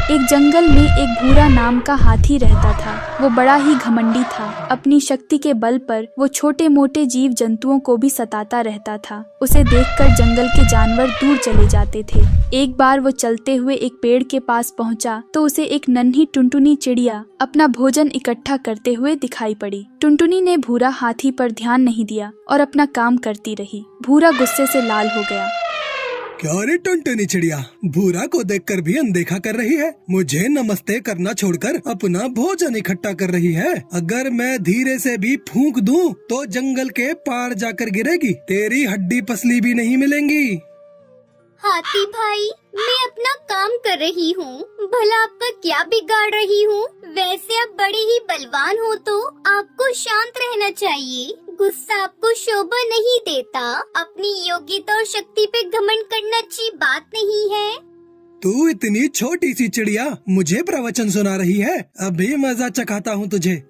एक जंगल में एक भूरा नाम का हाथी रहता था। वो बड़ा ही घमंडी था। अपनी शक्ति के बल पर वो छोटे मोटे जीव जंतुओं को भी सताता रहता था। उसे देखकर जंगल के जानवर दूर चले जाते थे। एक बार वो चलते हुए एक पेड़ के पास पहुंचा तो उसे एक नन्ही टुनटुनी चिड़िया अपना भोजन इकट्ठा करते हुए दिखाई पड़ी। टुनटुनी ने भूरा हाथी पर ध्यान नहीं दिया और अपना काम करती रही। भूरा गुस्से से लाल हो गया। क्या रे टुनटुनी चिड़िया, भूरा को देखकर भी अनदेखा कर रही है। मुझे नमस्ते करना छोड़कर अपना भोजन इकट्ठा कर रही है। अगर मैं धीरे से भी फूंक दूं तो जंगल के पार जाकर गिरेगी। तेरी हड्डी पसली भी नहीं मिलेंगी। हाथी भाई, मैं अपना काम कर रही हूँ, भला आपका क्या बिगाड़ रही हूँ? वैसे आप बड़े ही बलवान हो तो आपको शांत रहना चाहिए। गुस्सा आपको शोभा नहीं देता। अपनी योग्यता और शक्ति पे घमंड करना अच्छी बात नहीं है। तू इतनी छोटी सी चिड़िया मुझे प्रवचन सुना रही है। अभी मजा चखाता हूँ तुझे।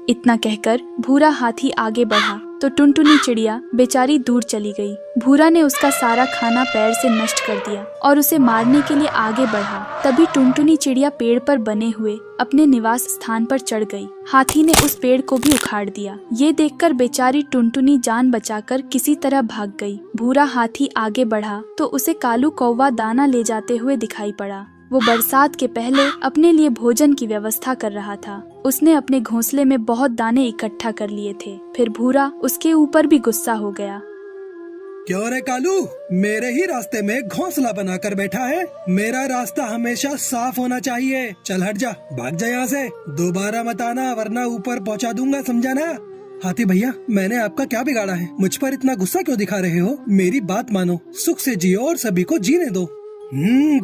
इतना कहकर भूरा हाथी आगे बढ़ा तो टुनटुनी चिड़िया बेचारी दूर चली गई। भूरा ने उसका सारा खाना पैर से नष्ट कर दिया और उसे मारने के लिए आगे बढ़ा। तभी टुनटुनी चिड़िया पेड़ पर बने हुए अपने निवास स्थान पर चढ़ गई। हाथी ने उस पेड़ को भी उखाड़ दिया। ये देखकर बेचारी टुनटुनी जान बचाकर किसी तरह भाग गई। भूरा हाथी आगे बढ़ा तो उसे कालू कौवा दाना ले जाते हुए दिखाई पड़ा। वो बरसात के पहले अपने लिए भोजन की व्यवस्था कर रहा था। उसने अपने घोंसले में बहुत दाने इकट्ठा कर लिए थे। फिर भूरा उसके ऊपर भी गुस्सा हो गया। क्यों रे कालू, मेरे ही रास्ते में घोंसला बनाकर बैठा है। मेरा रास्ता हमेशा साफ होना चाहिए। चल हट जा, भाग जा यहाँ से। दोबारा मत आना वरना ऊपर पहुँचा दूंगा, समझा ना? हाथी भैया, मैंने आपका क्या बिगाड़ा है? मुझ पर इतना गुस्सा क्यों दिखा रहे हो? मेरी बात मानो, सुख से जियो और सभी को जीने दो।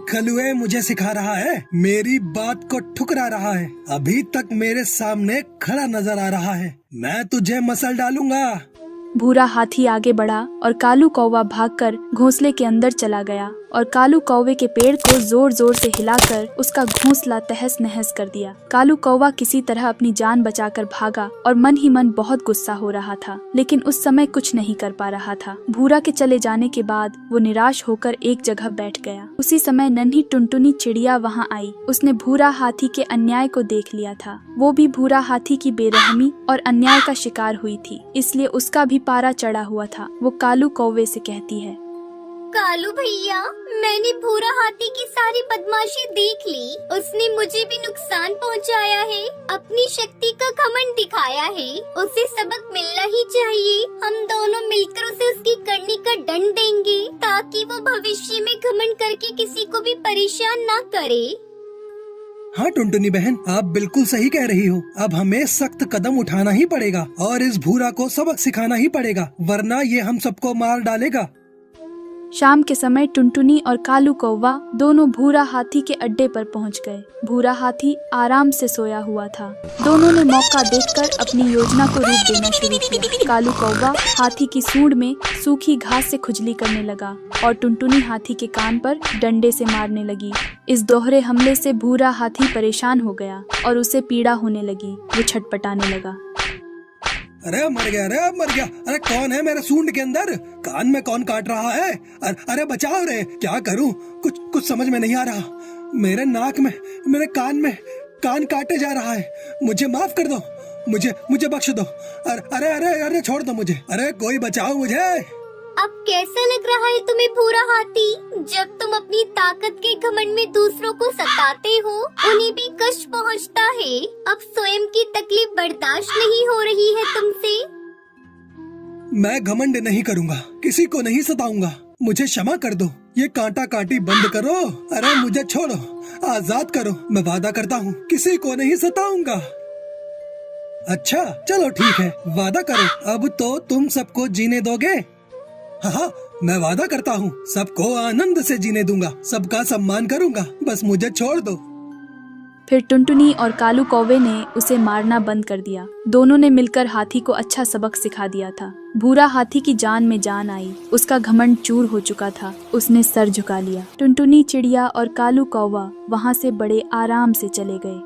खलुए मुझे सिखा रहा है, मेरी बात को ठुकरा रहा है। अभी तक मेरे सामने खड़ा नजर आ रहा है। मैं तुझे मसल डालूंगा। भूरा हाथी आगे बढ़ा और कालू कौवा भागकर घोंसले के अंदर चला गया और कालू कौवे के पेड़ को जोर जोर से हिलाकर उसका घोंसला तहस नहस कर दिया। कालू कौवा किसी तरह अपनी जान बचाकर भागा और मन ही मन बहुत गुस्सा हो रहा था, लेकिन उस समय कुछ नहीं कर पा रहा था। भूरा के चले जाने के बाद वो निराश होकर एक जगह बैठ गया। उसी समय नन्ही टुनटुनी चिड़िया वहाँ आई। उसने भूरा हाथी के अन्याय को देख लिया था। वो भी भूरा हाथी की बेरहमी और अन्याय का शिकार हुई थी, इसलिए उसका भी पारा चढ़ा हुआ था। वो कालू कौवे से कहती है, कालू भैया, मैंने भूरा हाथी की सारी बदमाशी देख ली। उसने मुझे भी नुकसान पहुंचाया है, अपनी शक्ति का घमंड दिखाया है। उसे सबक मिलना ही चाहिए। हम दोनों मिलकर उसे उसकी करनी का दंड देंगे ताकि वो भविष्य में घमंड करके किसी को भी परेशान ना करे। हाँ टुनटुनी बहन, आप बिल्कुल सही कह रही हो। अब हमें सख्त कदम उठाना ही पड़ेगा और इस भूरा को सबक सिखाना ही पड़ेगा, वरना ये हम सबको मार डालेगा। शाम के समय टुनटुनी और कालू कौवा दोनों भूरा हाथी के अड्डे पर पहुंच गए। भूरा हाथी आराम से सोया हुआ था। दोनों ने मौका देखकर अपनी योजना को रूप देना शुरू किया। कालू कौवा हाथी की सूंड में सूखी घास से खुजली करने लगा और टुनटुनी हाथी के कान पर डंडे से मारने लगी। इस दोहरे हमले से भूरा हाथी परेशान हो गया और उसे पीड़ा होने लगी। वो छटपटाने लगा। अरे मर गया, अरे मर गया। अरे कौन है मेरे सूंड के अंदर? कान में कौन काट रहा है? अरे बचाओ रे, क्या करूं? कुछ समझ में नहीं आ रहा। मेरे नाक में, मेरे कान में कान काटे जा रहा है। मुझे माफ कर दो, मुझे बख्श दो। अरे अरे अरे छोड़ दो मुझे। अरे कोई बचाओ मुझे। अब कैसा लग रहा है तुम्हें भूरा हाथी? जब तुम अपनी ताकत के घमंड में दूसरों को सताते हो, उन्हें भी कष्ट पहुंचता है। अब स्वयं की तकलीफ बर्दाश्त नहीं हो रही है तुमसे। मैं घमंड नहीं करूंगा, किसी को नहीं सताऊंगा। मुझे क्षमा कर दो। ये कांटा काटी बंद करो। अरे मुझे छोड़ो, आजाद करो। मैं वादा करता हूँ किसी को नहीं सताऊंगा। अच्छा चलो ठीक है, वादा करो। अब तो तुम सबको जीने दोगे? हाँ, मैं वादा करता हूँ सबको आनंद से जीने दूंगा, सबका सम्मान करूंगा। बस मुझे छोड़ दो। फिर टुनटुनी और कालू कौवे ने उसे मारना बंद कर दिया। दोनों ने मिलकर हाथी को अच्छा सबक सिखा दिया था। भूरा हाथी की जान में जान आई। उसका घमंड चूर हो चुका था। उसने सर झुका लिया। टुनटुनी चिड़िया और कालू कौवा वहाँ से बड़े आराम से चले गए।